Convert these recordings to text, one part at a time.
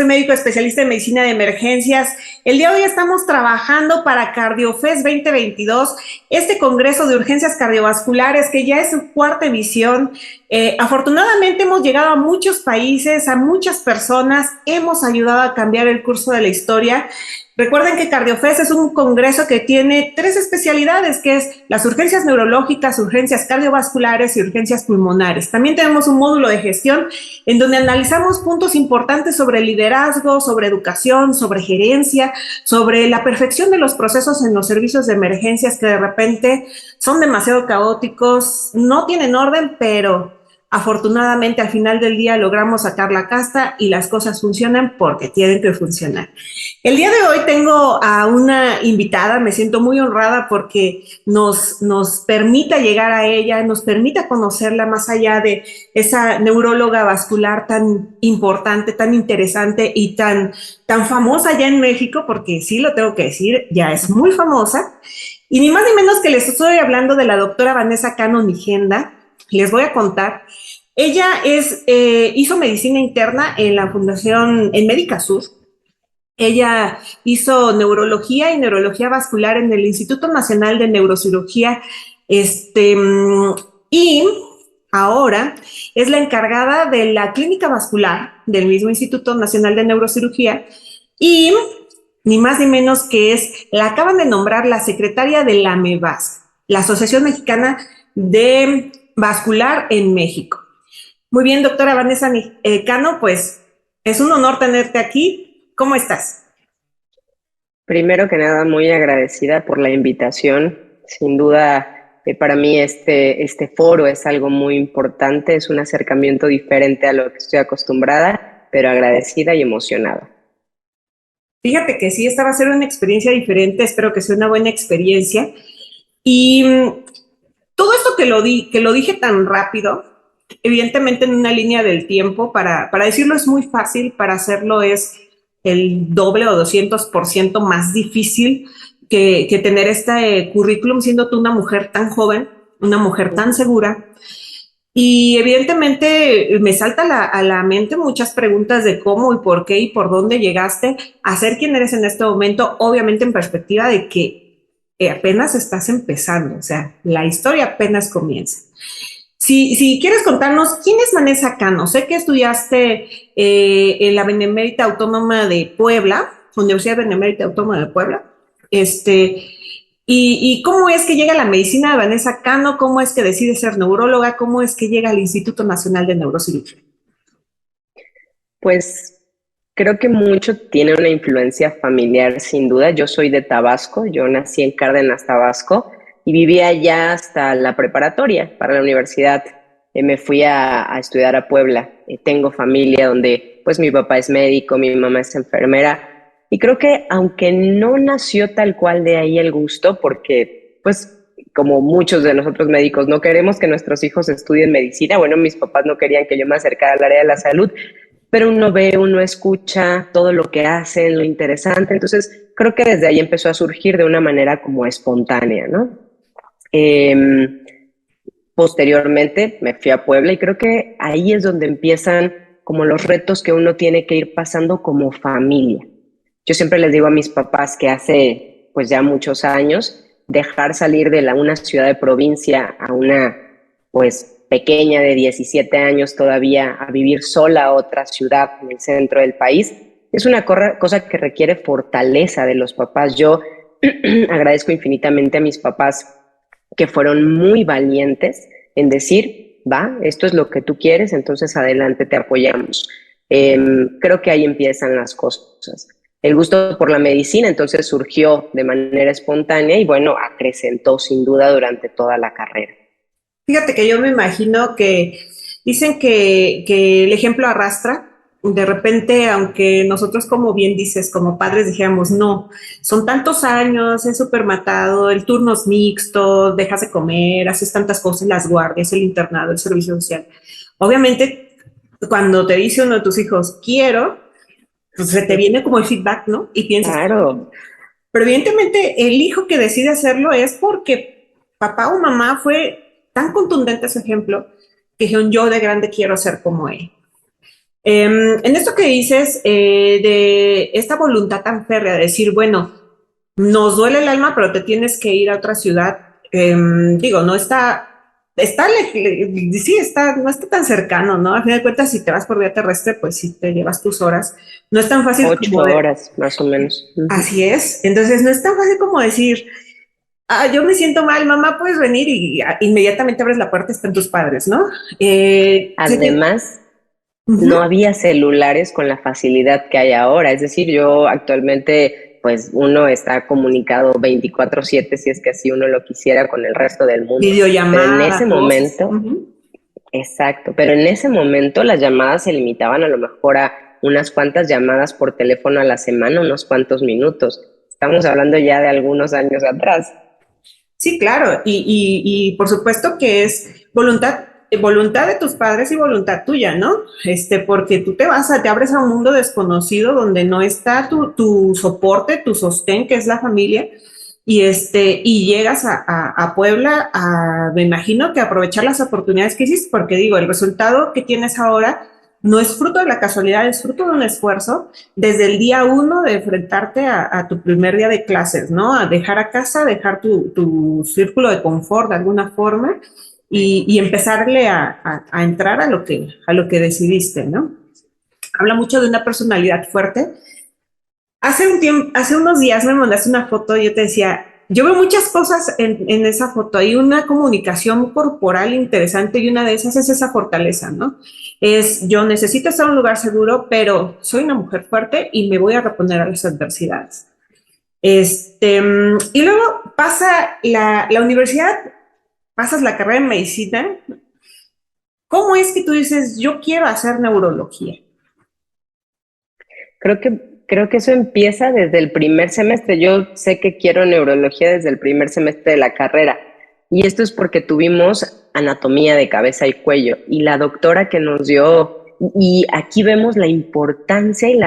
soy médico especialista en medicina de emergencias. El día de hoy estamos trabajando para CardioFest 2022, este congreso de urgencias cardiovasculares que ya es su cuarta edición. Afortunadamente hemos llegado a muchos países, a muchas personas, hemos ayudado a cambiar el curso de la historia. Recuerden que CardioFest es un congreso que tiene tres especialidades, que es las urgencias neurológicas, urgencias cardiovasculares y urgencias pulmonares. También tenemos un módulo de gestión en donde analizamos puntos importantes sobre liderazgo, sobre educación, sobre gerencia, sobre la perfección de los procesos en los servicios de emergencias que de repente son demasiado caóticos, no tienen orden, pero afortunadamente al final del día logramos sacar la casta y las cosas funcionan porque tienen que funcionar. El día de hoy tengo a una invitada, me siento muy honrada porque nos permita llegar a ella, nos permita conocerla más allá de esa neuróloga vascular tan importante, tan interesante y tan famosa ya en México, porque sí lo tengo que decir, ya es muy famosa. Y ni más ni menos que les estoy hablando de la doctora Vanessa Cano Mijenda. Les voy a contar. Ella hizo medicina interna en la Fundación, en Médica Sur. Ella hizo neurología y neurología vascular en el Instituto Nacional de Neurocirugía, y ahora es la encargada de la clínica vascular del mismo Instituto Nacional de Neurocirugía y ni más ni menos que la acaban de nombrar la secretaria de la AMEVAS, la Asociación Mexicana de Vascular en México. Muy bien, doctora Vanessa Cano, pues es un honor tenerte aquí. ¿Cómo estás? Primero que nada, muy agradecida por la invitación. Sin duda, para mí este foro es algo muy importante, es un acercamiento diferente a lo que estoy acostumbrada, pero agradecida y emocionada. Fíjate que sí, esta va a ser una experiencia diferente, espero que sea una buena experiencia. Y todo esto que lo dije tan rápido, evidentemente en una línea del tiempo, para decirlo es muy fácil, para hacerlo es el doble o 200% más difícil que tener este currículum, siendo tú una mujer tan joven, una mujer tan segura. Y evidentemente me salta a la mente muchas preguntas de cómo y por qué y por dónde llegaste a ser quien eres en este momento, obviamente en perspectiva de que apenas estás empezando, o sea, la historia apenas comienza. Si quieres contarnos, ¿quién es Vanessa Cano? Sé que estudiaste en la Benemérita Autónoma de Puebla, Universidad Benemérita Autónoma de Puebla, y cómo es que llega la medicina de Vanessa Cano, cómo es que decide ser neuróloga, cómo es que llega al Instituto Nacional de Neurocirugía. Pues creo que mucho tiene una influencia familiar, sin duda. Yo soy de Tabasco, yo nací en Cárdenas, Tabasco, y viví allá hasta la preparatoria para la universidad. Me fui a estudiar a Puebla. Tengo familia donde pues mi papá es médico, mi mamá es enfermera, y creo que aunque no nació tal cual de ahí el gusto, porque pues como muchos de nosotros médicos no queremos que nuestros hijos estudien medicina, bueno, mis papás no querían que yo me acercara al área de la salud, pero uno ve, uno escucha todo lo que hacen, lo interesante. Entonces, creo que desde ahí empezó a surgir de una manera como espontánea, ¿no? Eh, Posteriormente me fui a Puebla y creo que ahí es donde empiezan como los retos que uno tiene que ir pasando como familia. Yo siempre les digo a mis papás que hace pues ya muchos años dejar salir de una ciudad de provincia a una pues pequeña de 17 años todavía a vivir sola a otra ciudad en el centro del país es una cosa que requiere fortaleza de los papás. Yo agradezco infinitamente a mis papás que fueron muy valientes en decir, va, esto es lo que tú quieres, entonces adelante, te apoyamos. Creo que ahí empiezan las cosas. El gusto por la medicina entonces surgió de manera espontánea y bueno, acrecentó sin duda durante toda la carrera. Fíjate que yo me imagino que dicen que el ejemplo arrastra. De repente, aunque nosotros, como bien dices, como padres dijéramos, no, son tantos años, es súper matado, el turno es mixto, dejas de comer, haces tantas cosas, las guardias, el internado, el servicio social. Obviamente, cuando te dice uno de tus hijos, quiero, pues se te viene como el feedback, ¿no? Y piensas, Claro, pero evidentemente el hijo que decide hacerlo es porque papá o mamá fue tan contundente ese ejemplo que dijeron, yo de grande quiero ser como él. En esto que dices, de esta voluntad tan férrea de decir, bueno, nos duele el alma, pero te tienes que ir a otra ciudad, digo, no está, sí, no está tan cercano, ¿no? A fin de cuentas, si te vas por vía terrestre, pues sí te llevas tus horas. No es tan fácil Ocho como horas, más o menos. Ujú. así es. Entonces, no es tan fácil como decir, yo me siento mal, mamá, puedes venir y inmediatamente abres la puerta, están tus padres, ¿no? Además, no Ujú. había celulares con la facilidad que hay ahora. Es decir, yo actualmente, pues uno está comunicado 24/7 si es que así uno lo quisiera con el resto del mundo. Pero en ese Videollamada, cosas. momento, Ujú. exacto, pero en ese momento las llamadas se limitaban a lo mejor a unas cuantas llamadas por teléfono a la semana, unos cuantos minutos. Estamos hablando ya de algunos años atrás. Sí, claro, y por supuesto que es voluntad de tus padres y voluntad tuya, ¿no? Porque tú te abres a un mundo desconocido donde no está tu soporte, tu sostén, que es la familia, y llegas a Puebla me imagino que aprovechar las oportunidades que hiciste, porque digo, el resultado que tienes ahora no es fruto de la casualidad, es fruto de un esfuerzo desde el día uno de enfrentarte a tu primer día de clases, ¿no? A dejar a casa, dejar tu círculo de confort de alguna forma y empezarle a entrar a lo que decidiste, ¿no? Habla mucho de una personalidad fuerte. Hace unos días me mandaste una foto y yo te decía, yo veo muchas cosas en esa foto. Hay una comunicación corporal interesante y una de esas es esa fortaleza, ¿no? Yo necesito estar en un lugar seguro, pero soy una mujer fuerte y me voy a reponer a las adversidades. Y luego pasa la universidad, pasas la carrera en medicina. ¿Cómo es que tú dices, yo quiero hacer neurología? Creo que eso empieza desde el primer semestre. Yo sé que quiero neurología desde el primer semestre de la carrera. Y esto es porque tuvimos anatomía de cabeza y cuello. Y la doctora que nos dio, y aquí vemos la importancia y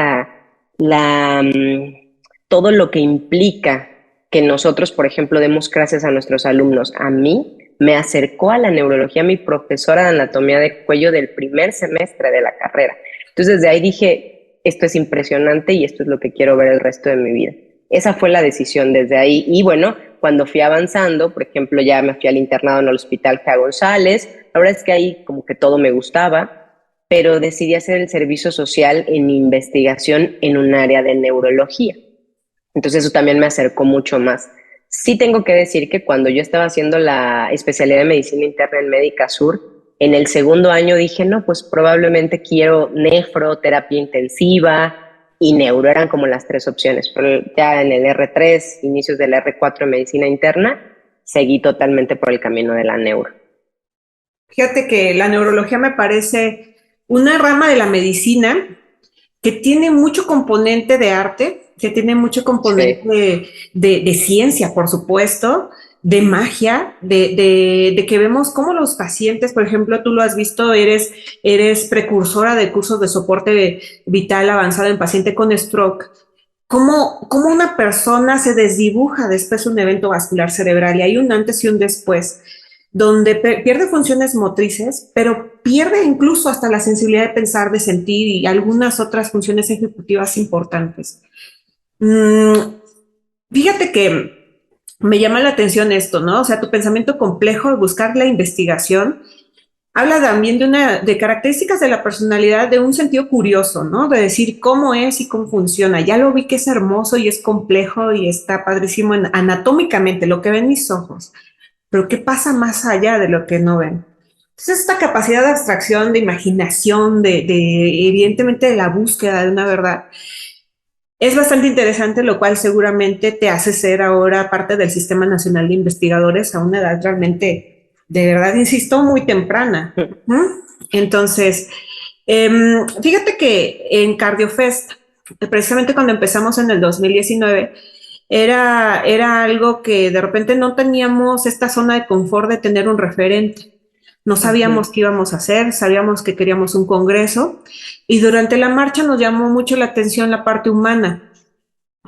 todo lo que implica que nosotros, por ejemplo, demos clases a nuestros alumnos. A mí me acercó a la neurología mi profesora de anatomía de cuello del primer semestre de la carrera. Entonces, desde ahí dije, esto es impresionante y esto es lo que quiero ver el resto de mi vida. Esa fue la decisión desde ahí. Y bueno, cuando fui avanzando, por ejemplo, ya me fui al internado en el Hospital G. González. La verdad es que ahí como que todo me gustaba, pero decidí hacer el servicio social en investigación en un área de neurología. Entonces eso también me acercó mucho más. Sí tengo que decir que cuando yo estaba haciendo la especialidad de medicina interna en Médica Sur, en el segundo año dije, no, pues probablemente quiero nefro, terapia intensiva y neuro, eran como las tres opciones, pero ya en el R3, inicios del R4 en medicina interna, seguí totalmente por el camino de la neuro. Fíjate que la neurología me parece una rama de la medicina que tiene mucho componente de arte, que tiene mucho componente Sí. de ciencia, por supuesto, de magia, de que vemos cómo los pacientes, por ejemplo, tú lo has visto, eres precursora de cursos de soporte vital avanzado en paciente con stroke. Cómo una persona se desdibuja después de un evento vascular cerebral y hay un antes y un después donde pierde funciones motrices, pero pierde incluso hasta la sensibilidad de pensar, de sentir y algunas otras funciones ejecutivas importantes. Mm, Fíjate que me llama la atención esto, ¿no? O sea, tu pensamiento complejo, buscar la investigación, habla también de características de la personalidad, de un sentido curioso, ¿no? De decir cómo es y cómo funciona. Ya lo vi que es hermoso y es complejo y está padrísimo anatómicamente, lo que ven mis ojos, pero ¿qué pasa más allá de lo que no ven? Entonces, esta capacidad de abstracción, de imaginación, evidentemente de la búsqueda de una verdad, es bastante interesante, lo cual seguramente te hace ser ahora parte del Sistema Nacional de Investigadores a una edad realmente, de verdad, insisto, muy temprana. ¿Mm? Entonces, fíjate que en CardioFest, precisamente cuando empezamos en el 2019, era algo que de repente no teníamos esta zona de confort de tener un referente. No sabíamos qué íbamos a hacer, sabíamos que queríamos un congreso y durante la marcha nos llamó mucho la atención la parte humana,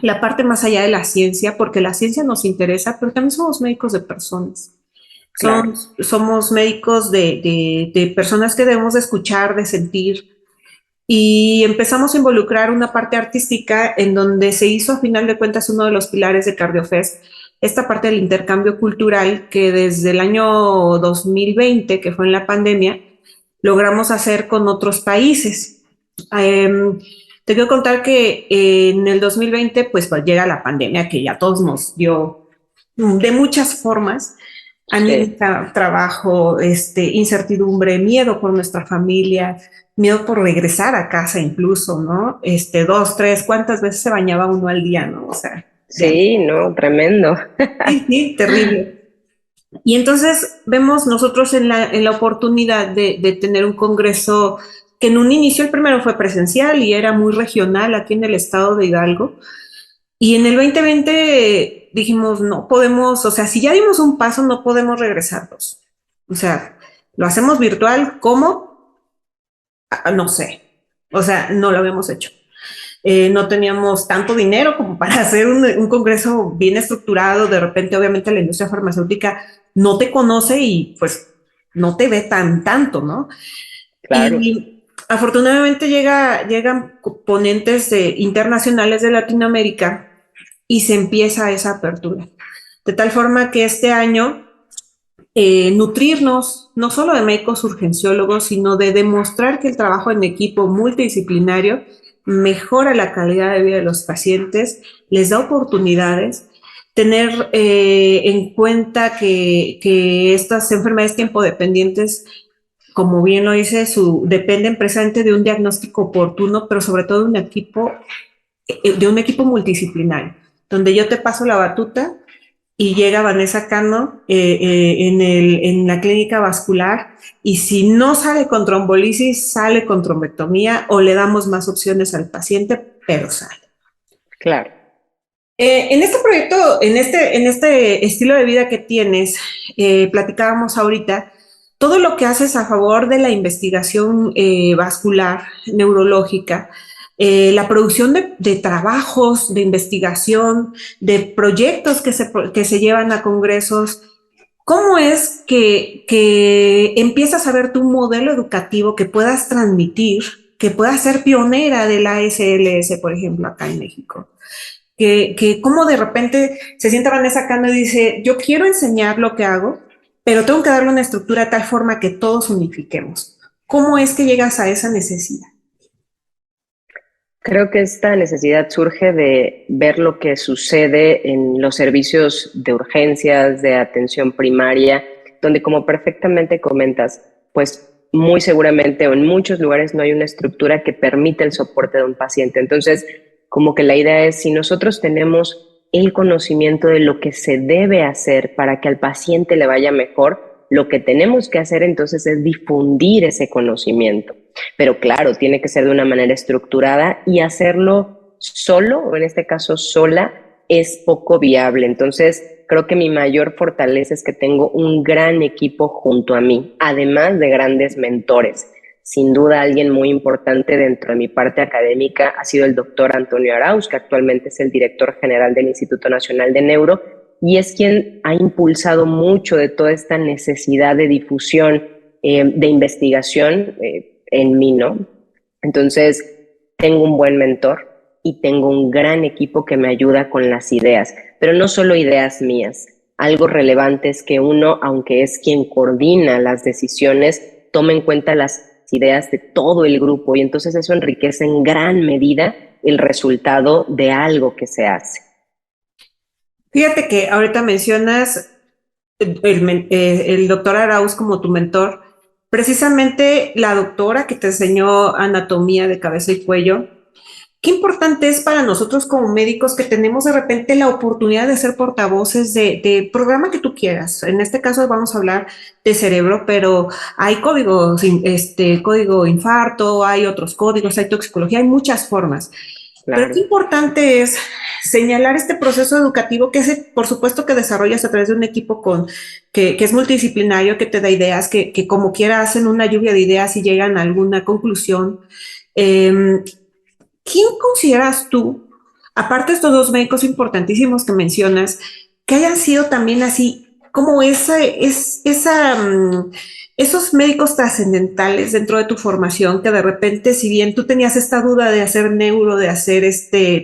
la parte más allá de la ciencia, porque la ciencia nos interesa, pero también somos médicos de personas. Claro. Somos médicos de personas que debemos de escuchar, de sentir. y empezamos a involucrar una parte artística en donde se hizo a final de cuentas uno de los pilares de CardioFest, esta parte del intercambio cultural que desde el año 2020, que fue en la pandemia, logramos hacer con otros países. Te quiero contar que en el 2020 pues llega la pandemia que ya todos nos dio de muchas formas. A mí Sí. trabajo, incertidumbre, miedo por nuestra familia, miedo por regresar a casa incluso, ¿no? Dos, tres, ¿cuántas veces se bañaba uno al día, no? O sea, ya. Sí, no, tremendo. Sí, sí, terrible. Y entonces vemos nosotros en la oportunidad de tener un congreso que en un inicio el primero fue presencial y era muy regional aquí en el estado de Hidalgo. Y en el 2020 dijimos, no podemos, o sea, si ya dimos un paso, no podemos regresarnos. O sea, lo hacemos virtual, ¿cómo? No sé. O sea, no lo habíamos hecho. No teníamos tanto dinero como para hacer un congreso bien estructurado. De repente, obviamente, la industria farmacéutica no te conoce y pues no te ve tanto, ¿no? Claro. Y afortunadamente llegan ponentes internacionales de Latinoamérica y se empieza esa apertura. De tal forma que este año nutrirnos no solo de médicos urgenciólogos, sino de demostrar que el trabajo en equipo multidisciplinario mejora la calidad de vida de los pacientes, les da oportunidades, tener en cuenta que estas enfermedades tiempo dependientes, como bien lo dice, dependen precisamente de un diagnóstico oportuno, pero sobre todo de un equipo multidisciplinario, donde yo te paso la batuta y llega Vanessa Cano en la clínica vascular y si no sale con trombolisis, sale con trombectomía o le damos más opciones al paciente, pero sale. Claro. En este proyecto, en este estilo de vida que tienes, platicábamos ahorita, todo lo que haces a favor de la investigación vascular, neurológica, la producción de trabajos, de investigación, de proyectos que se llevan a congresos, ¿cómo es que empiezas a ver tu modelo educativo que puedas transmitir, que puedas ser pionera de la ASLS, por ejemplo, acá en México? Que como de repente se sienta Vanessa Cano y dice, yo quiero enseñar lo que hago, pero tengo que darle una estructura de tal forma que todos unifiquemos. ¿Cómo es que llegas a esa necesidad? Creo que esta necesidad surge de ver lo que sucede en los servicios de urgencias, de atención primaria, donde como perfectamente comentas, pues muy seguramente o en muchos lugares no hay una estructura que permita el soporte de un paciente. Entonces, como que la idea es, si nosotros tenemos el conocimiento de lo que se debe hacer para que al paciente le vaya mejor, lo que tenemos que hacer entonces es difundir ese conocimiento. Pero claro, tiene que ser de una manera estructurada y hacerlo solo, o en este caso sola, es poco viable. Entonces, creo que mi mayor fortaleza es que tengo un gran equipo junto a mí, además de grandes mentores. Sin duda, alguien muy importante dentro de mi parte académica ha sido el doctor Antonio Arauz, que actualmente es el director general del Instituto Nacional de Neuro, y es quien ha impulsado mucho de toda esta necesidad de difusión, de investigación, en mí, ¿no? Entonces, tengo un buen mentor y tengo un gran equipo que me ayuda con las ideas, pero no solo ideas mías. Algo relevante es que uno, aunque es quien coordina las decisiones, tome en cuenta las ideas de todo el grupo y entonces eso enriquece en gran medida el resultado de algo que se hace. Fíjate que ahorita mencionas el doctor Arauz como tu mentor. Precisamente la doctora que te enseñó anatomía de cabeza y cuello, qué importante es para nosotros como médicos que tenemos de repente la oportunidad de ser portavoces de programa que tú quieras. En este caso vamos a hablar de cerebro, pero hay códigos, código infarto, hay otros códigos, hay toxicología, hay muchas formas. Pero qué Claro. importante es señalar este proceso educativo que es, por supuesto, que desarrollas a través de un equipo que es multidisciplinario, que te da ideas, que como quiera hacen una lluvia de ideas y llegan a alguna conclusión. Eh, ¿Quién consideras tú, aparte de estos dos médicos importantísimos que mencionas, que hayan sido también así, como esa esos médicos trascendentales dentro de tu formación que de repente, si bien tú tenías esta duda de hacer neuro, de hacer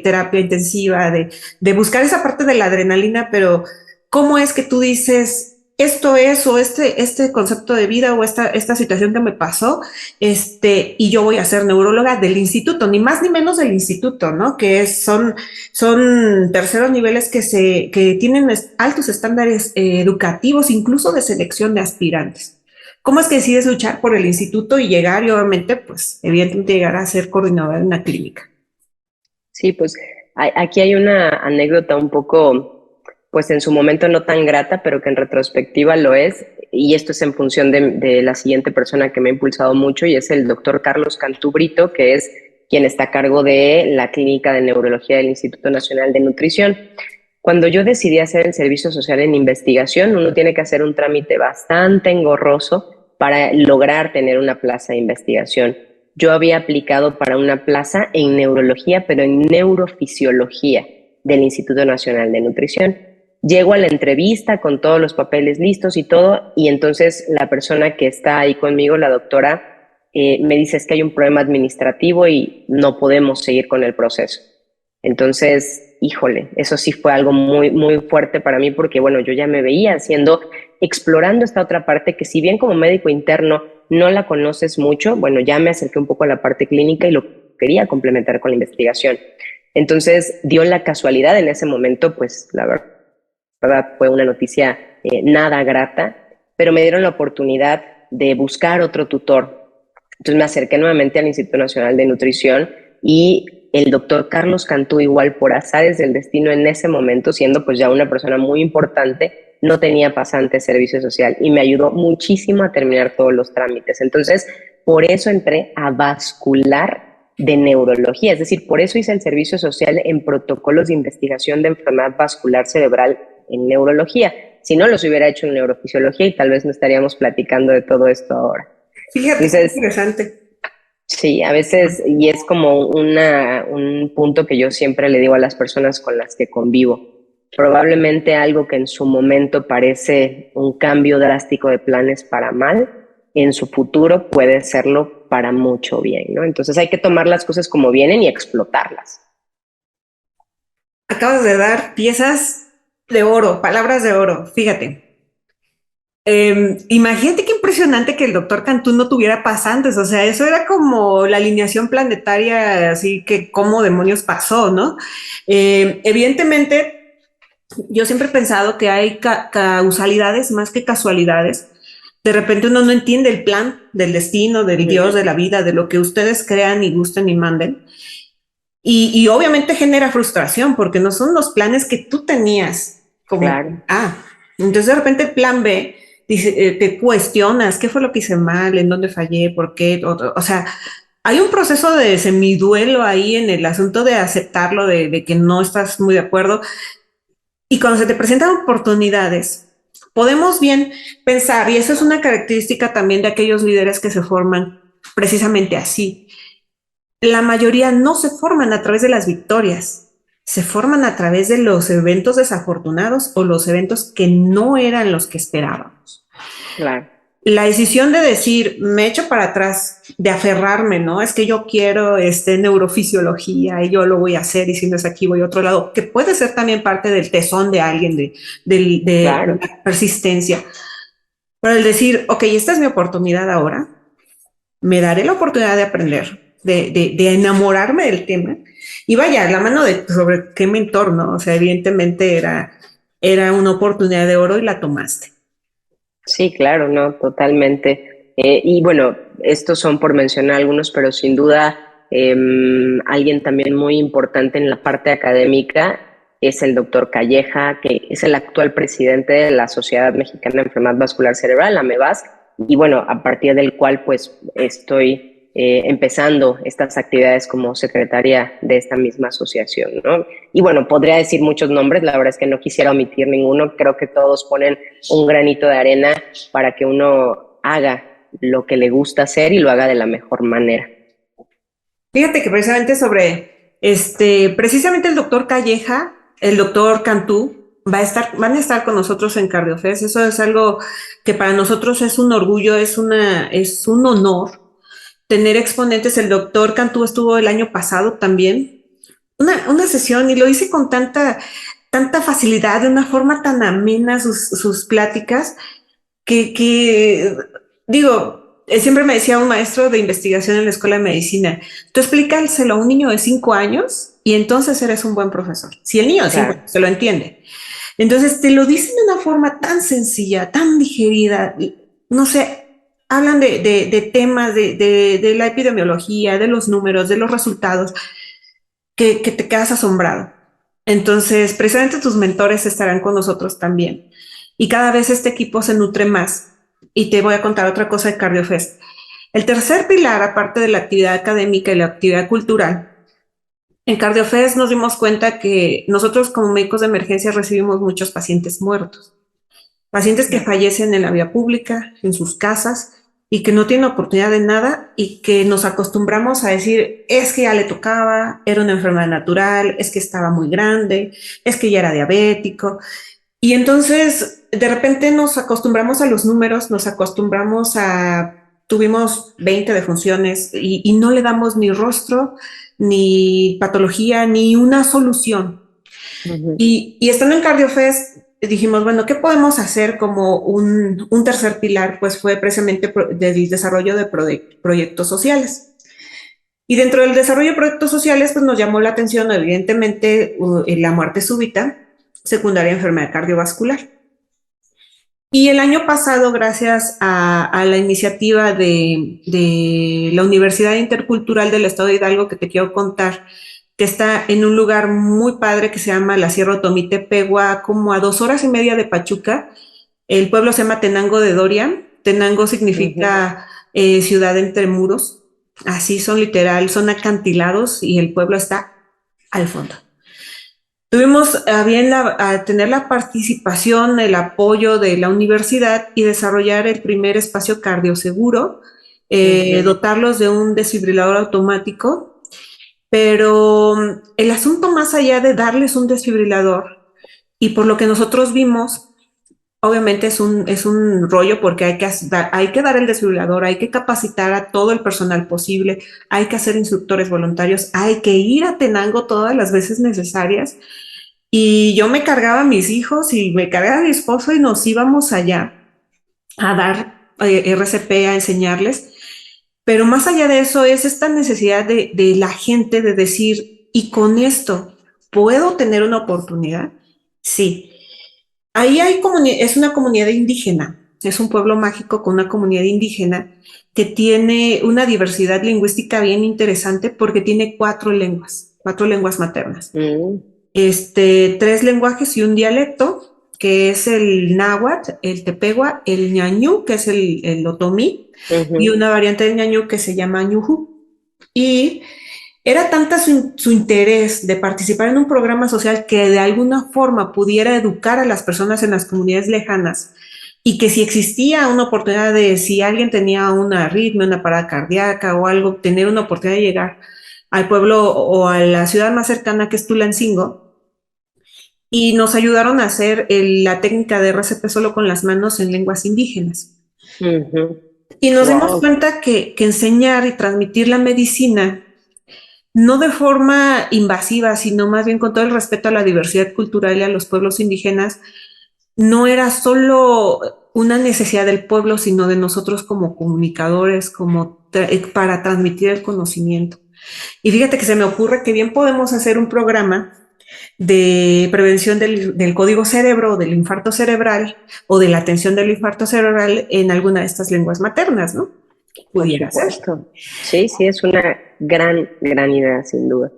terapia intensiva, de buscar esa parte de la adrenalina, pero ¿cómo es que tú dices, esto es, o este concepto de vida o esta situación que me pasó, y yo voy a ser neuróloga del instituto, ni más ni menos del instituto, ¿no? Son terceros niveles que tienen altos estándares educativos, incluso de selección de aspirantes. ¿Cómo es que decides luchar por el instituto y llegar, y obviamente, pues, evidentemente llegar a ser coordinadora en una clínica? Sí, pues aquí hay una anécdota un poco, pues en su momento no tan grata, pero que en retrospectiva lo es, y esto es en función de la siguiente persona que me ha impulsado mucho, y es el doctor Carlos Cantú Brito, que es quien está a cargo de la clínica de neurología del Instituto Nacional de Nutrición. Cuando yo decidí hacer el servicio social en investigación, uno tiene que hacer un trámite bastante engorroso para lograr tener una plaza de investigación. Yo había aplicado para una plaza en neurología, pero en neurofisiología del Instituto Nacional de Nutrición. Llego a la entrevista con todos los papeles listos y todo, y entonces la persona que está ahí conmigo, la doctora, me dice es que hay un problema administrativo y no podemos seguir con el proceso. Entonces, híjole, eso sí fue algo muy, muy fuerte para mí porque, bueno, yo ya me veía explorando esta otra parte que si bien como médico interno no la conoces mucho, bueno, ya me acerqué un poco a la parte clínica y lo quería complementar con la investigación. Entonces, dio la casualidad en ese momento, pues la verdad fue una noticia nada grata, pero me dieron la oportunidad de buscar otro tutor. Entonces me acerqué nuevamente al Instituto Nacional de Nutrición y el doctor Carlos Cantú, igual por azares del destino en ese momento, siendo pues ya una persona muy importante, no tenía pasante de servicio social y me ayudó muchísimo a terminar todos los trámites. Entonces, por eso entré a vascular de neurología, es decir, por eso hice el servicio social en protocolos de investigación de enfermedad vascular cerebral en neurología. Si no, los hubiera hecho en neurofisiología y tal vez no estaríamos platicando de todo esto ahora. Fíjate, qué Entonces, interesante. sí, a veces, y es como un punto que yo siempre le digo a las personas con las que convivo. Probablemente algo que en su momento parece un cambio drástico de planes para mal, en su futuro puede serlo para mucho bien, ¿no? Entonces hay que tomar las cosas como vienen y explotarlas. Acabas de dar piezas de oro, palabras de oro, fíjate. Imagínate qué impresionante que el doctor Cantú no tuviera pasantes, o sea, eso era como la alineación planetaria, así que cómo demonios pasó, ¿no? Evidentemente, yo siempre he pensado que hay causalidades más que casualidades. De repente uno no entiende el plan del destino, del Dios, de la vida, de lo que ustedes crean y gusten y manden. Y obviamente genera frustración porque no son los planes que tú tenías como Claro. entonces de repente el plan B dice, te cuestionas qué fue lo que hice mal, en dónde fallé, por qué, o sea, hay un proceso de semiduelo ahí en el asunto de aceptarlo, de que no estás muy de acuerdo. Y cuando se te presentan oportunidades, podemos bien pensar, y eso es una característica también de aquellos líderes que se forman precisamente así. La mayoría no se forman a través de las victorias, se forman a través de los eventos desafortunados o los eventos que no eran los que esperábamos. Claro. La decisión de decir, me echo para atrás, de aferrarme, ¿no? Es que yo quiero neurofisiología y yo lo voy a hacer y si no es aquí voy a otro lado, que puede ser también parte del tesón de alguien, de Claro. la persistencia. Pero el decir, ok, esta es mi oportunidad ahora, me daré la oportunidad de aprender, de enamorarme del tema. Y vaya, la mano de sobre qué mentor, ¿no? O sea, evidentemente era una oportunidad de oro y la tomaste. Sí, claro, no, totalmente. Y bueno, estos son por mencionar algunos, pero sin duda alguien también muy importante en la parte académica es el doctor Calleja, que es el actual presidente de la Sociedad Mexicana de Enfermedad Vascular Cerebral, la MEVAS, y bueno, a partir del cual pues estoy empezando estas actividades como secretaria de esta misma asociación, ¿no? Y bueno, podría decir muchos nombres, la verdad es que no quisiera omitir ninguno, creo que todos ponen un granito de arena para que uno haga lo que le gusta hacer y lo haga de la mejor manera. Fíjate que precisamente sobre precisamente el doctor Calleja, el doctor Cantú, van a estar con nosotros en CardioFest. Eso es algo que para nosotros es un orgullo, es un honor tener exponentes. El doctor Cantú estuvo el año pasado también, una sesión, y lo hice con tanta facilidad, de una forma tan amena sus pláticas, que digo, siempre me decía un maestro de investigación en la escuela de medicina, tú explícaselo a un niño de 5 años y entonces eres un buen profesor. Si el niño de 5 Claro. años se lo entiende. Entonces te lo dicen de una forma tan sencilla, tan digerida, no sé, hablan de temas de la epidemiología, de los números, de los resultados, que te quedas asombrado. Entonces, precisamente tus mentores estarán con nosotros también. Y cada vez este equipo se nutre más. Y te voy a contar otra cosa de CardioFest. El tercer pilar, aparte de la actividad académica y la actividad cultural, en CardioFest nos dimos cuenta que nosotros como médicos de emergencia recibimos muchos pacientes muertos, pacientes que fallecen en la vía pública, en sus casas, y que no tienen oportunidad de nada, y que nos acostumbramos a decir, es que ya le tocaba, era una enfermedad natural, es que estaba muy grande, es que ya era diabético. Y entonces de repente nos acostumbramos a los números, nos acostumbramos tuvimos 20 defunciones y no le damos ni rostro, ni patología, ni una solución. Ujú. Y estando en CardioFest, dijimos, bueno, ¿qué podemos hacer como un tercer pilar? Pues fue precisamente del desarrollo de proyectos sociales. Y dentro del desarrollo de proyectos sociales, pues nos llamó la atención, evidentemente, la muerte súbita, secundaria enfermedad cardiovascular. Y el año pasado, gracias a la iniciativa de la Universidad Intercultural del Estado de Hidalgo, que te quiero contar, que está en un lugar muy padre que se llama la Sierra Otomí-Tepehua, como a 2 horas y media de Pachuca. El pueblo se llama Tenango de Doria. Tenango Ujú. significa ciudad entre muros. Así son literal, son acantilados y el pueblo está al fondo. Tuvimos a bien a tener la participación, el apoyo de la universidad y desarrollar el primer espacio cardioseguro, Ujú. dotarlos de un desfibrilador automático, pero el asunto más allá de darles un desfibrilador, y por lo que nosotros vimos, obviamente es un rollo, porque hay que dar el desfibrilador, hay que capacitar a todo el personal posible, hay que hacer instructores voluntarios, hay que ir a Tenango todas las veces necesarias. Y yo me cargaba a mis hijos y me cargaba a mi esposo y nos íbamos allá a dar RCP, a enseñarles. Pero más allá de eso es esta necesidad de la gente de decir, y con esto, ¿puedo tener una oportunidad? Sí. Ahí es una comunidad indígena, es un pueblo mágico con una comunidad indígena que tiene una diversidad lingüística bien interesante, porque tiene 4 lenguas maternas, Mm. 3 lenguajes y un dialecto, que es el náhuatl, el tepehua, el ñañú, que es el otomí, y Ujú. una variante del ñañú que se llama ñujú. Y era tanta su interés de participar en un programa social que de alguna forma pudiera educar a las personas en las comunidades lejanas, y que si existía una oportunidad de, si alguien tenía una arritmia, una parada cardíaca o algo, tener una oportunidad de llegar al pueblo o a la ciudad más cercana, que es Tulancingo, y nos ayudaron a hacer la técnica de RCP solo con las manos en lenguas indígenas. Ujú. Y nos dimos Wow. cuenta que enseñar y transmitir la medicina, no de forma invasiva, sino más bien con todo el respeto a la diversidad cultural y a los pueblos indígenas, no era solo una necesidad del pueblo, sino de nosotros como comunicadores, para transmitir el conocimiento. Y fíjate que se me ocurre que bien podemos hacer un programa de prevención del código cerebro, o del infarto cerebral, o de la atención del infarto cerebral en alguna de estas lenguas maternas, ¿no? Por Pudiera ser. supuesto. Sí, sí, es una gran, gran idea, sin duda.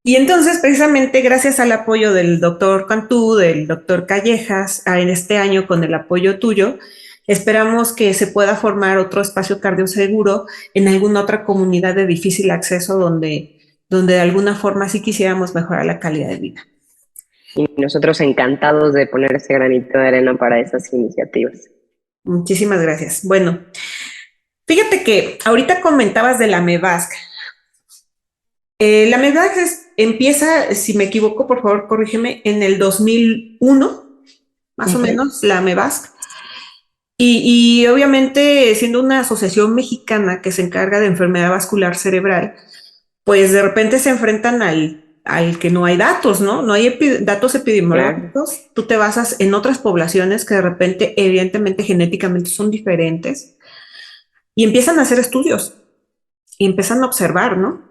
Y entonces, precisamente gracias al apoyo del doctor Cantú, del doctor Callejas, en este año con el apoyo tuyo, esperamos que se pueda formar otro espacio cardioseguro en alguna otra comunidad de difícil acceso, donde de alguna forma sí quisiéramos mejorar la calidad de vida. Y nosotros encantados de poner ese granito de arena para esas iniciativas. Muchísimas gracias. Bueno, fíjate que ahorita comentabas de la MEVASC. La MEVASC empieza, si me equivoco, por favor, corrígeme, en el 2001, más o menos, la MEVASC. Y obviamente, siendo una asociación mexicana que se encarga de enfermedad vascular cerebral, pues de repente se enfrentan al que no hay datos, ¿no? No hay datos epidemiológicos. Claro. Tú te basas en otras poblaciones que de repente, evidentemente, genéticamente son diferentes y empiezan a hacer estudios y empiezan a observar, ¿no?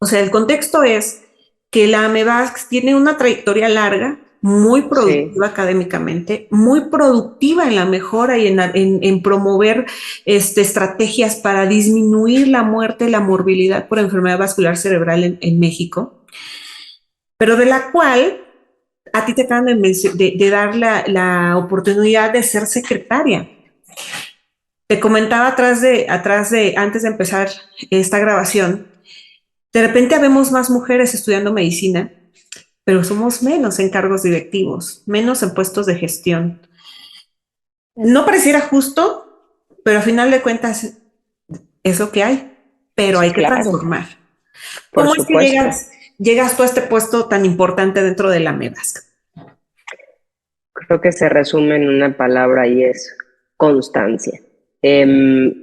O sea, el contexto es que la MEVASC tiene una trayectoria larga, muy productiva académicamente, muy productiva en la mejora y en promover estrategias para disminuir la muerte, la morbilidad por enfermedad vascular cerebral en México, pero de la cual a ti te acaban de dar la oportunidad de ser secretaria. Te comentaba antes de empezar esta grabación, de repente habemos más mujeres estudiando medicina, pero somos menos en cargos directivos, menos en puestos de gestión. No pareciera justo, pero a final de cuentas es lo que hay, pero hay que transformar. ¿Cómo es que llegas tú a este puesto tan importante dentro de la MEVASC? Creo que se resume en una palabra y es constancia.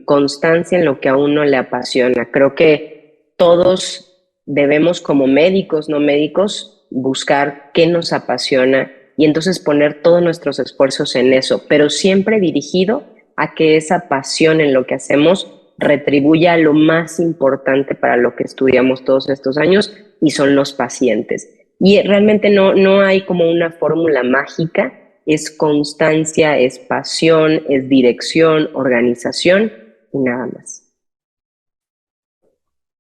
Constancia en lo que a uno le apasiona. Creo que todos debemos, como médicos, no médicos, buscar qué nos apasiona y entonces poner todos nuestros esfuerzos en eso, pero siempre dirigido a que esa pasión en lo que hacemos retribuya lo más importante para lo que estudiamos todos estos años, y son los pacientes. Y realmente no hay como una fórmula mágica. Es constancia, es pasión, es dirección, organización y nada más.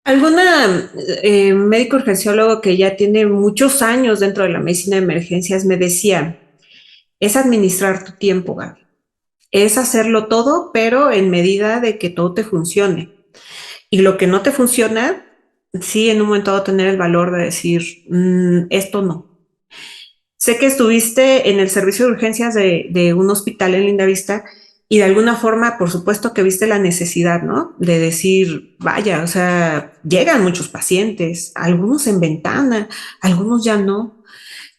Alguna médico urgenciólogo que ya tiene muchos años dentro de la medicina de emergencias me decía, es administrar tu tiempo, Gaby. Es hacerlo todo, pero en medida de que todo te funcione. Y lo que no te funciona, sí, en un momento dado tener el valor de decir, esto no. Sé que estuviste en el servicio de urgencias de un hospital en Lindavista y de alguna forma, por supuesto que viste la necesidad, ¿no? De decir, vaya, o sea, llegan muchos pacientes, algunos en ventana, algunos ya no.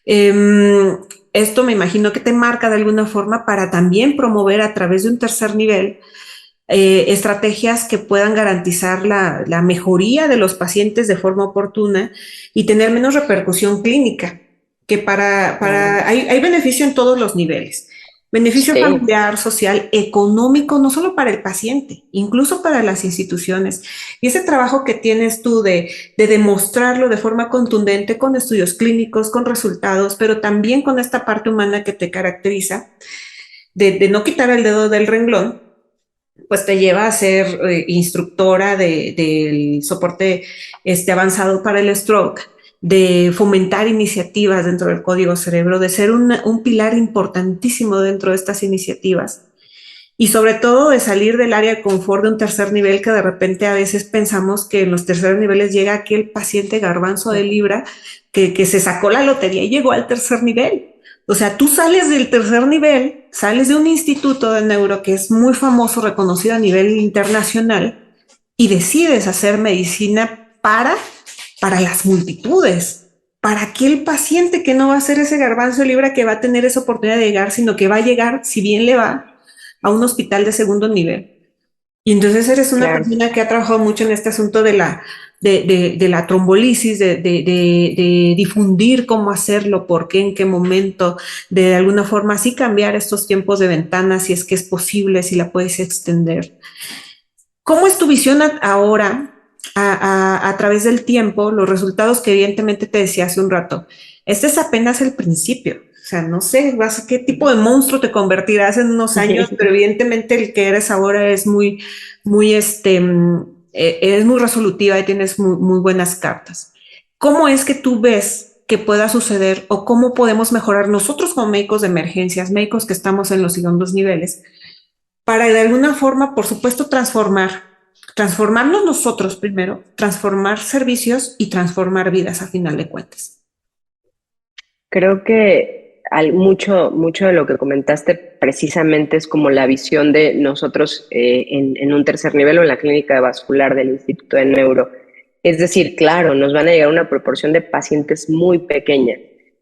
Esto me imagino que te marca de alguna forma para también promover a través de un tercer nivel estrategias que puedan garantizar la mejoría de los pacientes de forma oportuna y tener menos repercusión clínica, que hay beneficio en todos los niveles. Beneficio familiar, social, económico, no solo para el paciente, incluso para las instituciones. Y ese trabajo que tienes tú de demostrarlo de forma contundente con estudios clínicos, con resultados, pero también con esta parte humana que te caracteriza, de no quitar el dedo del renglón, pues te lleva a ser instructora del soporte avanzado para el stroke, de fomentar iniciativas dentro del Código Cerebro, de ser un pilar importantísimo dentro de estas iniciativas y sobre todo de salir del área de confort de un tercer nivel, que de repente a veces pensamos que en los terceros niveles llega aquel paciente garbanzo de libra que se sacó la lotería y llegó al tercer nivel. O sea, tú sales del tercer nivel, sales de un instituto de neuro que es muy famoso, reconocido a nivel internacional, y decides hacer medicina para las multitudes, para aquel paciente que no va a ser ese garbanzo de libra que va a tener esa oportunidad de llegar, sino que va a llegar, si bien le va, a un hospital de segundo nivel. Y entonces eres una persona que ha trabajado mucho en este asunto de la trombolisis, de difundir cómo hacerlo, por qué, en qué momento, de alguna forma así cambiar estos tiempos de ventana, si es que es posible, si la puedes extender. ¿Cómo es tu visión ahora a través del tiempo, los resultados que evidentemente te decía hace un rato? Este es apenas el principio. O sea, no sé, qué tipo de monstruo te convertirás en unos años, pero evidentemente el que eres ahora es muy eres muy resolutiva y tienes muy buenas cartas. ¿Cómo es que tú ves que pueda suceder o cómo podemos mejorar nosotros como médicos de emergencias, médicos que estamos en los segundos niveles, para de alguna forma, por supuesto, transformarnos nosotros primero, transformar servicios y transformar vidas a final de cuentas? Creo que mucho de lo que comentaste precisamente es como la visión de nosotros en un tercer nivel o en la clínica vascular del Instituto de Neuro. Es decir, claro, nos van a llegar una proporción de pacientes muy pequeña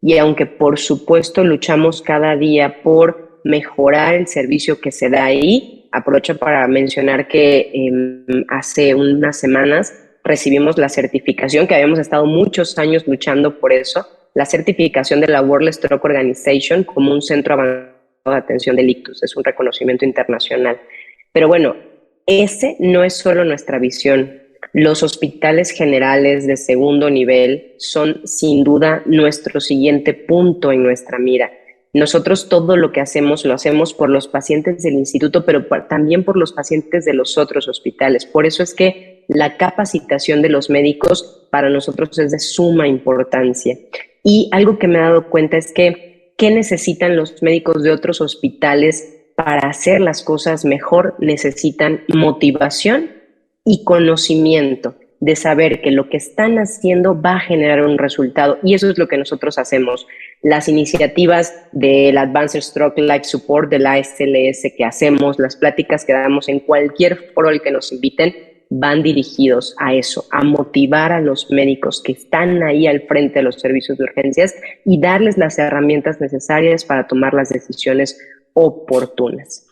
y aunque por supuesto luchamos cada día por mejorar el servicio que se da ahí, aprovecho para mencionar que hace unas semanas recibimos la certificación, que habíamos estado muchos años luchando por eso, la certificación de la World Stroke Organization como un centro avanzado de atención del ictus. Es un reconocimiento internacional. Pero bueno, ese no es solo nuestra visión. Los hospitales generales de segundo nivel son sin duda nuestro siguiente punto en nuestra mira. Nosotros todo lo que hacemos lo hacemos por los pacientes del instituto, pero también por los pacientes de los otros hospitales. Por eso es que la capacitación de los médicos para nosotros es de suma importancia. Y algo que me he dado cuenta es que, ¿qué necesitan los médicos de otros hospitales para hacer las cosas mejor? Necesitan motivación y conocimiento de saber que lo que están haciendo va a generar un resultado. Y eso es lo que nosotros hacemos. Las iniciativas del Advanced Stroke Life Support, de la ASLS que hacemos, las pláticas que damos en cualquier foro al que nos inviten, van dirigidos a eso, a motivar a los médicos que están ahí al frente de los servicios de urgencias y darles las herramientas necesarias para tomar las decisiones oportunas.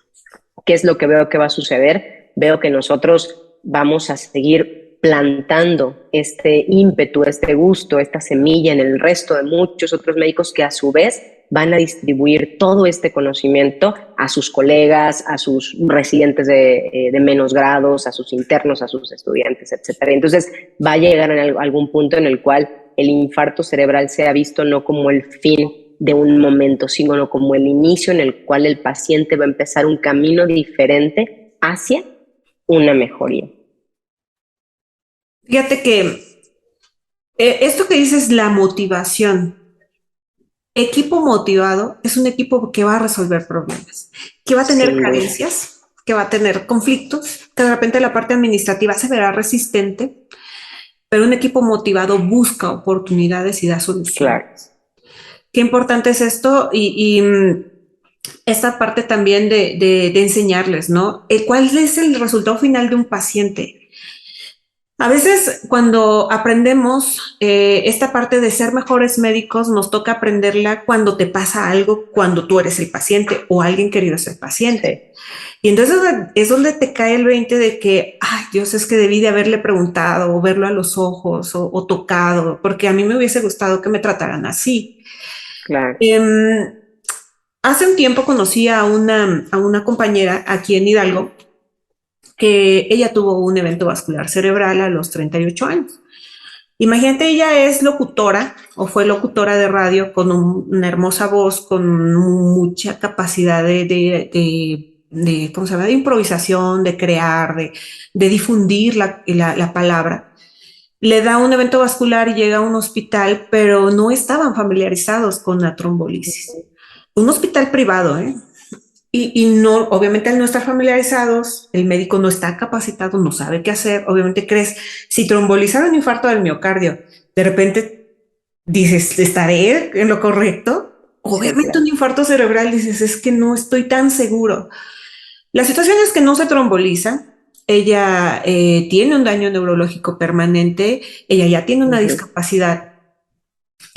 ¿Qué es lo que veo que va a suceder? Veo que nosotros vamos a seguir plantando este ímpetu, este gusto, esta semilla en el resto de muchos otros médicos que a su vez van a distribuir todo este conocimiento a sus colegas, a sus residentes de menos grados, a sus internos, a sus estudiantes, etcétera. Entonces va a llegar en algún punto en el cual el infarto cerebral sea visto no como el fin de un momento, sino como el inicio en el cual el paciente va a empezar un camino diferente hacia una mejoría. Fíjate que esto que dices, la motivación. Equipo motivado es un equipo que va a resolver problemas, que va a tener carencias, que va a tener conflictos, que de repente la parte administrativa se verá resistente, pero un equipo motivado busca oportunidades y da soluciones. Claro. Qué importante es esto y esta parte también de enseñarles, ¿no? ¿Cuál es el resultado final de un paciente? A veces cuando aprendemos esta parte de ser mejores médicos, nos toca aprenderla cuando te pasa algo, cuando tú eres el paciente o alguien querido es el paciente. Y entonces es donde te cae el 20 de que, ay Dios, es que debí de haberle preguntado o verlo a los ojos o tocado, porque a mí me hubiese gustado que me trataran así. Claro. Hace un tiempo conocí a una compañera aquí en Hidalgo, que ella tuvo un evento vascular cerebral a los 38 años. Imagínate, ella es locutora o fue locutora de radio con una hermosa voz, con mucha capacidad ¿cómo se llama? De improvisación, de crear, de difundir la palabra. Le da un evento vascular y llega a un hospital, pero no estaban familiarizados con la trombolisis. Un hospital privado, ¿eh? Y no, obviamente al no estar familiarizados, el médico no está capacitado, no sabe qué hacer. Obviamente crees, si trombolizaron un infarto del miocardio, de repente dices, ¿estaré en lo correcto? Obviamente sí, claro. Un infarto cerebral dices, es que no estoy tan seguro. La situación es que no se tromboliza. Ella tiene un daño neurológico permanente, ella ya tiene una discapacidad.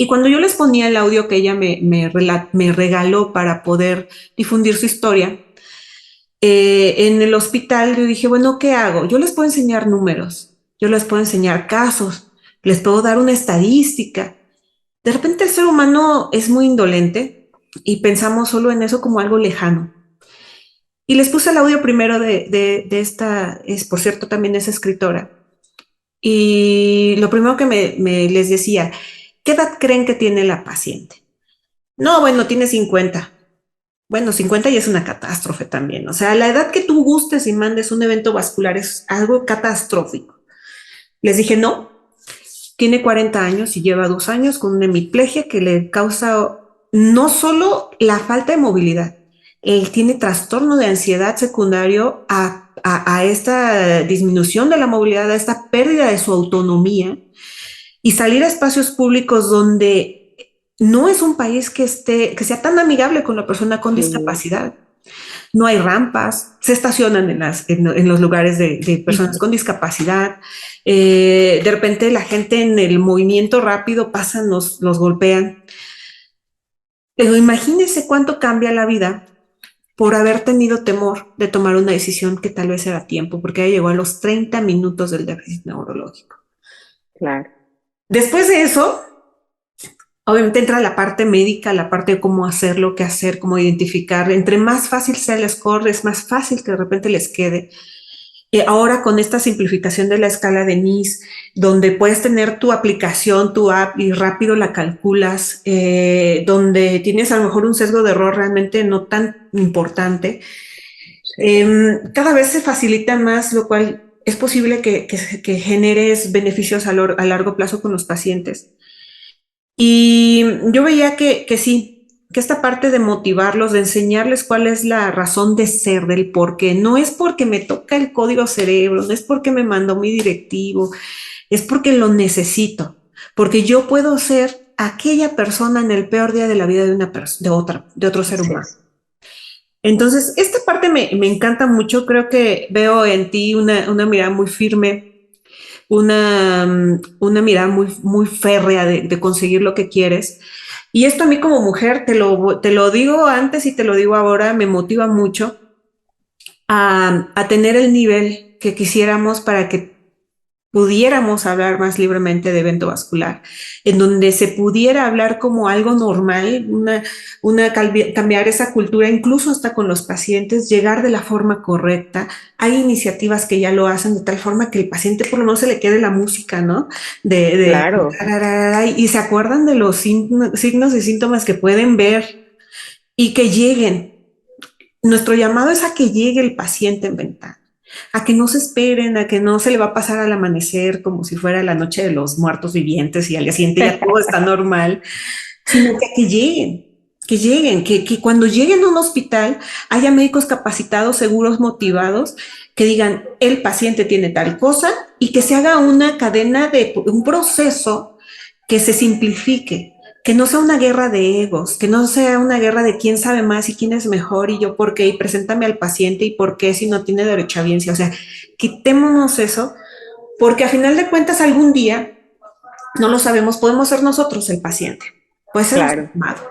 Y cuando yo les ponía el audio que ella me regaló para poder difundir su historia, en el hospital yo dije, bueno, ¿qué hago? Yo les puedo enseñar números, yo les puedo enseñar casos, les puedo dar una estadística. De repente el ser humano es muy indolente y pensamos solo en eso como algo lejano. Y les puse el audio primero de esta, por cierto, también es escritora. Y lo primero que les decía, ¿qué edad creen que tiene la paciente? No, bueno, tiene 50. Bueno, 50 ya es una catástrofe también. O sea, la edad que tú gustes y mandes un evento vascular es algo catastrófico. Les dije, no, tiene 40 años y lleva 2 años con una hemiplegia que le causa no solo la falta de movilidad, él tiene trastorno de ansiedad secundario a esta disminución de la movilidad, a esta pérdida de su autonomía. Y salir a espacios públicos donde no es un país que sea tan amigable con la persona con discapacidad. no hay rampas, se estacionan en los lugares de personas con discapacidad, de repente la gente en el movimiento rápido pasan, los golpean. Pero imagínese cuánto cambia la vida por haber tenido temor de tomar una decisión que tal vez era a tiempo, porque ya llegó a los 30 minutos del déficit neurológico. Claro. Después de eso, obviamente entra la parte médica, la parte de cómo hacerlo, qué hacer, cómo identificar. Entre más fácil sea el score, es más fácil que de repente les quede. Ahora con esta simplificación de la escala de NIS, donde puedes tener tu aplicación, tu app y rápido la calculas, donde tienes a lo mejor un sesgo de error realmente no tan importante, Sí. cada vez se facilita más, lo cual es posible que generes beneficios a largo plazo con los pacientes. Y yo veía que sí, que esta parte de motivarlos, de enseñarles cuál es la razón de ser del por qué, no es porque me toca el código cerebro, no es porque me mandó mi directivo, es porque lo necesito, porque yo puedo ser aquella persona en el peor día de la vida de una de otro ser Así humano. es. Entonces, esta parte me encanta mucho, creo que veo en ti una mirada muy firme, una mirada muy férrea de conseguir lo que quieres. Y esto a mí como mujer, te lo digo antes y te lo digo ahora, me motiva mucho a tener el nivel que quisiéramos para que pudiéramos hablar más libremente de evento vascular, en donde se pudiera hablar como algo normal, cambiar esa cultura, incluso hasta con los pacientes, llegar de la forma correcta. Hay iniciativas que ya lo hacen de tal forma que el paciente por lo menos se le quede la música, ¿no? Claro. Y se acuerdan de los signos y síntomas que pueden ver y que lleguen. Nuestro llamado es a que llegue el paciente en ventana, a que no se esperen, a que no se le va a pasar al amanecer como si fuera la noche de los muertos vivientes y al día siguiente ya todo está normal, sino que lleguen, que cuando lleguen a un hospital haya médicos capacitados, seguros, motivados, que digan, el paciente tiene tal cosa y que se haga una cadena de un proceso que se simplifique, que no sea una guerra de egos, que no sea una guerra de quién sabe más y quién es mejor y yo por qué, y preséntame al paciente y por qué si no tiene derechohabiencia. O sea, quitémonos eso, porque a final de cuentas algún día, no lo sabemos, podemos ser nosotros el paciente, puede ser nuestro Claro. amado.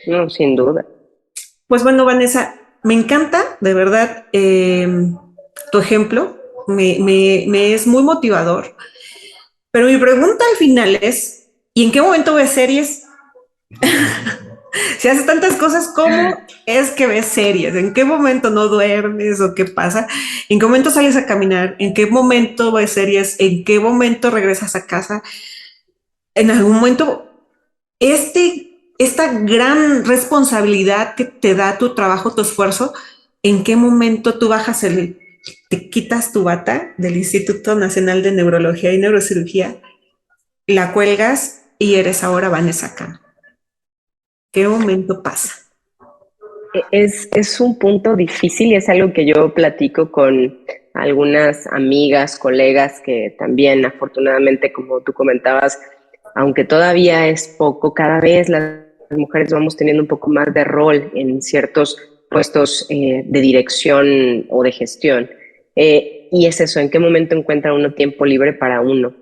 No, sin duda. Pues bueno, Vanessa, me encanta, de verdad, tu ejemplo, me es muy motivador, pero mi pregunta al final es, ¿y en qué momento ves series? Si haces tantas cosas, ¿cómo es que ves series? ¿En qué momento no duermes o qué pasa? ¿En qué momento sales a caminar? ¿En qué momento ves series? ¿En qué momento regresas a casa? En algún momento, esta gran responsabilidad que te da tu trabajo, tu esfuerzo, ¿en qué momento tú te quitas tu bata del Instituto Nacional de Neurología y Neurocirugía, la cuelgas y eres ahora Vanessa Cano? ¿Qué momento pasa? Es un punto difícil y es algo que yo platico con algunas amigas, colegas que también afortunadamente, como tú comentabas, aunque todavía es poco, cada vez las mujeres vamos teniendo un poco más de rol en ciertos puestos de dirección o de gestión. Y es eso, ¿en qué momento encuentra uno tiempo libre para uno?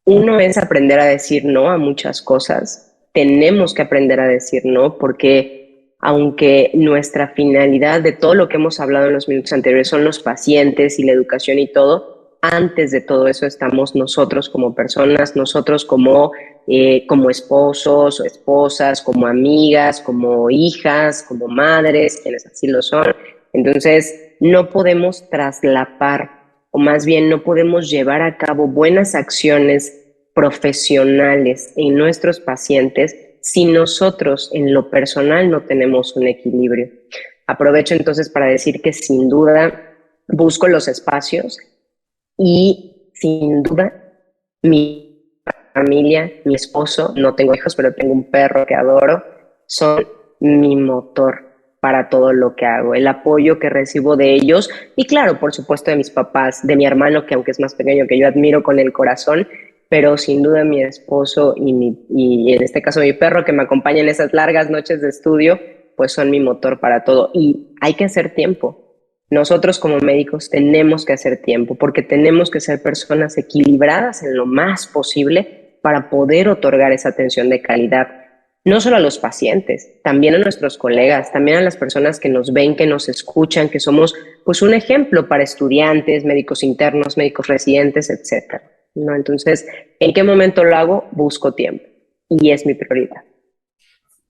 Uno es aprender a decir no a muchas cosas. Tenemos que aprender a decir no porque aunque nuestra finalidad de todo lo que hemos hablado en los minutos anteriores son los pacientes y la educación y todo, antes de todo eso estamos nosotros como personas, nosotros como esposos o esposas, como amigas, como hijas, como madres, quienes así lo son. Entonces, no podemos traslapar o más bien no podemos llevar a cabo buenas acciones profesionales en nuestros pacientes si nosotros en lo personal no tenemos un equilibrio. Aprovecho entonces para decir que sin duda busco los espacios y sin duda mi familia, mi esposo, no tengo hijos, pero tengo un perro que adoro, son mi motor para todo lo que hago, el apoyo que recibo de ellos y claro, por supuesto de mis papás, de mi hermano que aunque es más pequeño que yo admiro con el corazón, pero sin duda mi esposo y en este caso mi perro que me acompaña en esas largas noches de estudio pues son mi motor para todo y hay que hacer tiempo. Nosotros como médicos tenemos que hacer tiempo porque tenemos que ser personas equilibradas en lo más posible para poder otorgar esa atención de calidad, no solo a los pacientes, también a nuestros colegas, también a las personas que nos ven, que nos escuchan, que somos pues un ejemplo para estudiantes, médicos internos, médicos residentes, etcétera, ¿no? Entonces, ¿en qué momento lo hago? Busco tiempo y es mi prioridad.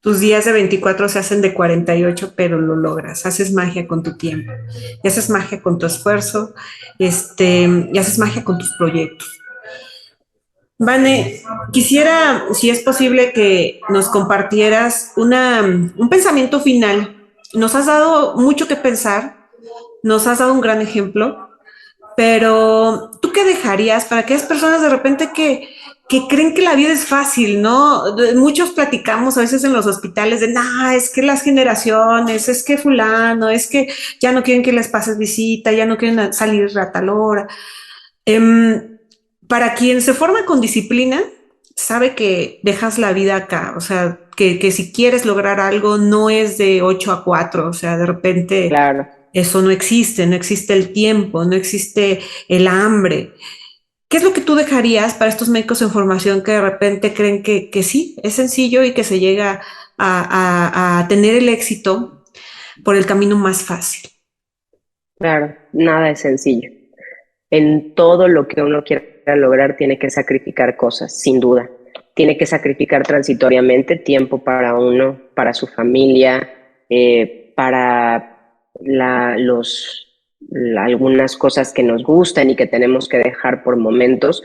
Tus días de 24 se hacen de 48, pero lo logras. Haces magia con tu tiempo, y haces magia con tu esfuerzo, y haces magia con tus proyectos. Vane, quisiera, si es posible, que nos compartieras un pensamiento final. Nos has dado mucho que pensar, nos has dado un gran ejemplo, pero ¿tú qué dejarías para aquellas personas de repente que creen que la vida es fácil, ¿no? Muchos platicamos a veces en los hospitales de, nah, es que las generaciones, es que fulano, es que ya no quieren que les pases visita, ya no quieren salir a tal hora. Para quien se forma con disciplina, sabe que dejas la vida acá, o sea, que si quieres lograr algo no es de 8 a 4, o sea, de repente Claro. eso no existe, no existe el tiempo, no existe el hambre. ¿Qué es lo que tú dejarías para estos médicos en formación que de repente creen que sí, es sencillo y que se llega a tener el éxito por el camino más fácil? Claro, nada es sencillo. En todo lo que uno quiera lograr tiene que sacrificar cosas, sin duda. Tiene que sacrificar transitoriamente tiempo para uno, para su familia, para algunas cosas que nos gustan y que tenemos que dejar por momentos.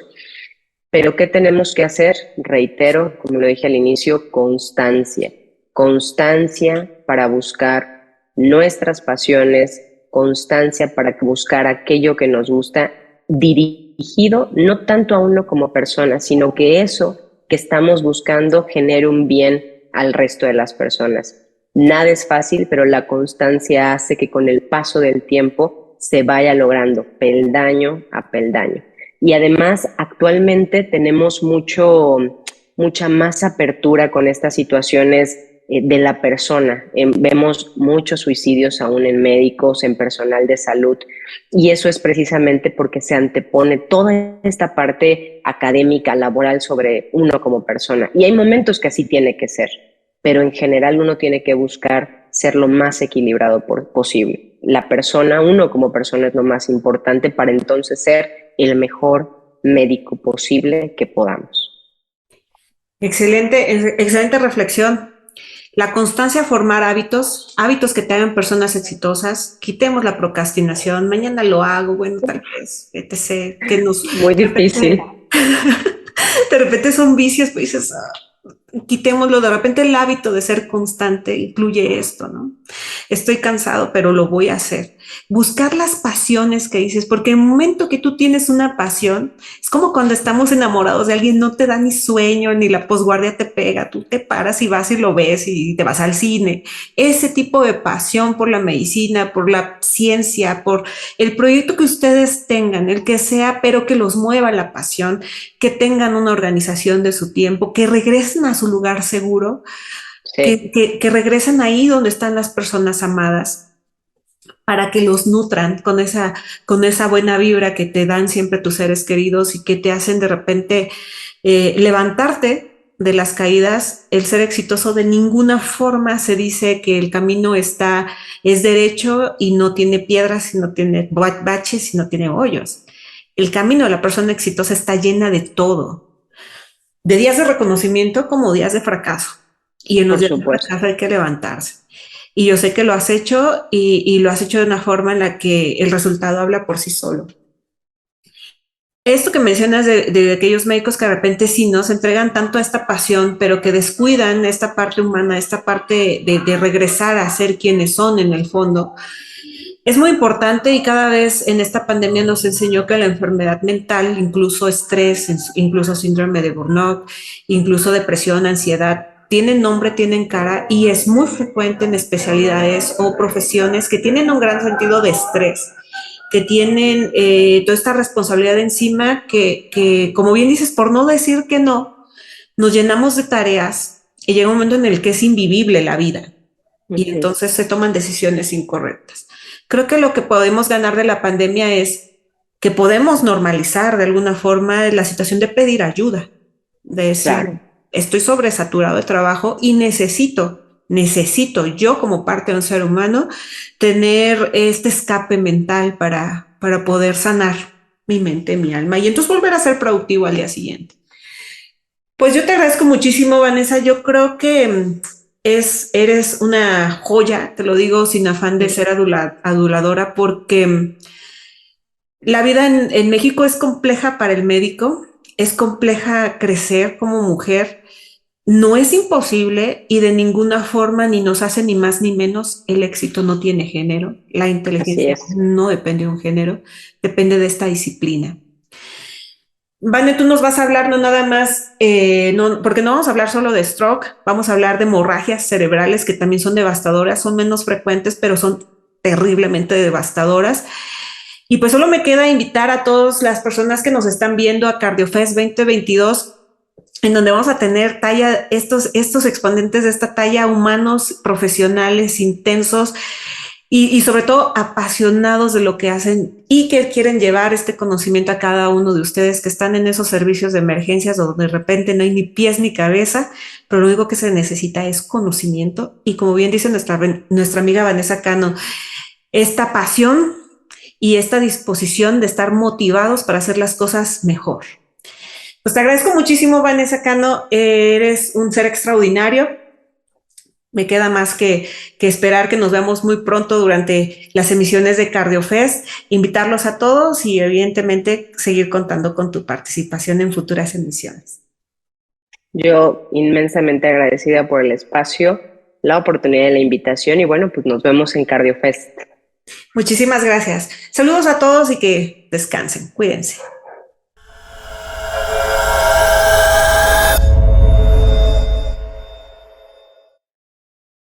Pero ¿qué tenemos que hacer? Reitero, como lo dije al inicio, constancia. Constancia para buscar nuestras pasiones, constancia para buscar aquello que nos gusta, dirigido no tanto a uno como persona, sino que eso que estamos buscando genere un bien al resto de las personas. Nada es fácil, pero la constancia hace que con el paso del tiempo se vaya logrando peldaño a peldaño. Y además, actualmente tenemos mucha más apertura con estas situaciones de la persona. Vemos muchos suicidios aún en médicos, en personal de salud, y eso es precisamente porque se antepone toda esta parte académica, laboral sobre uno como persona. Y hay momentos que así tiene que ser, pero en general uno tiene que buscar ser lo más equilibrado posible. La persona, uno como persona es lo más importante para entonces ser el mejor médico posible que podamos. Excelente reflexión. La constancia, formar hábitos que te hagan personas exitosas. Quitemos la procrastinación. Mañana lo hago, bueno, tal vez, etc. Que nos Muy difícil. de repente son vicios, pues dices, quitémoslo, de repente el hábito de ser constante incluye esto, ¿no? Estoy cansado, pero lo voy a hacer. Buscar las pasiones que dices, porque el momento que tú tienes una pasión, es como cuando estamos enamorados de alguien, no te da ni sueño, ni la posguardia te pega, tú te paras y vas y lo ves y te vas al cine. Ese tipo de pasión por la medicina, por la ciencia, por el proyecto que ustedes tengan, el que sea, pero que los mueva la pasión, que tengan una organización de su tiempo, que regresen a su lugar seguro, Sí. que regresen ahí donde están las personas amadas para que los nutran con esa buena vibra que te dan siempre tus seres queridos y que te hacen de repente levantarte de las caídas. El ser exitoso de ninguna forma se dice que el camino es derecho y no tiene piedras, y no tiene baches y no tiene hoyos. El camino de la persona exitosa está llena de todo, de días de reconocimiento como días de fracaso. Y en los días de fracaso hay que levantarse. Y yo sé que lo has hecho y lo has hecho de una forma en la que el resultado habla por sí solo. Esto que mencionas de aquellos médicos que de repente sí nos entregan tanto a esta pasión, pero que descuidan esta parte humana, esta parte de regresar a ser quienes son en el fondo, es muy importante y cada vez en esta pandemia nos enseñó que la enfermedad mental, incluso estrés, incluso síndrome de burnout, incluso depresión, ansiedad, tienen nombre, tienen cara y es muy frecuente en especialidades o profesiones que tienen un gran sentido de estrés, que tienen toda esta responsabilidad encima que, como bien dices, por no decir que no, nos llenamos de tareas y llega un momento en el que es invivible la vida. y entonces se toman decisiones incorrectas. Creo que lo que podemos ganar de la pandemia es que podemos normalizar de alguna forma la situación de pedir ayuda, de decir, Claro. estoy sobresaturado de trabajo y necesito yo como parte de un ser humano tener este escape mental para poder sanar mi mente, mi alma y entonces volver a ser productivo al día siguiente. Pues yo te agradezco muchísimo, Vanessa. Yo creo que eres una joya, te lo digo sin afán de ser aduladora, porque la vida en México es compleja para el médico, es compleja crecer como mujer, no es imposible y de ninguna forma ni nos hace ni más ni menos. El éxito no tiene género, la Así inteligencia es. no depende de un género, depende de esta disciplina. Vane, tú nos vas a hablar no nada más, no, porque no vamos a hablar solo de stroke, vamos a hablar de hemorragias cerebrales que también son devastadoras, son menos frecuentes, pero son terriblemente devastadoras. Y pues solo me queda invitar a todas las personas que nos están viendo a CardioFest 2022, en donde vamos a tener estos exponentes de esta talla, humanos, profesionales, intensos, y sobre todo apasionados de lo que hacen y que quieren llevar este conocimiento a cada uno de ustedes que están en esos servicios de emergencias donde de repente no hay ni pies ni cabeza, pero lo único que se necesita es conocimiento y como bien dice nuestra amiga Vanessa Cano, esta pasión y esta disposición de estar motivados para hacer las cosas mejor. Pues te agradezco muchísimo, Vanessa Cano, eres un ser extraordinario. Me queda más que esperar que nos veamos muy pronto durante las emisiones de CardioFest, invitarlos a todos y evidentemente seguir contando con tu participación en futuras emisiones. Yo inmensamente agradecida por el espacio, la oportunidad y la invitación y bueno, pues nos vemos en CardioFest. Muchísimas gracias. Saludos a todos y que descansen. Cuídense.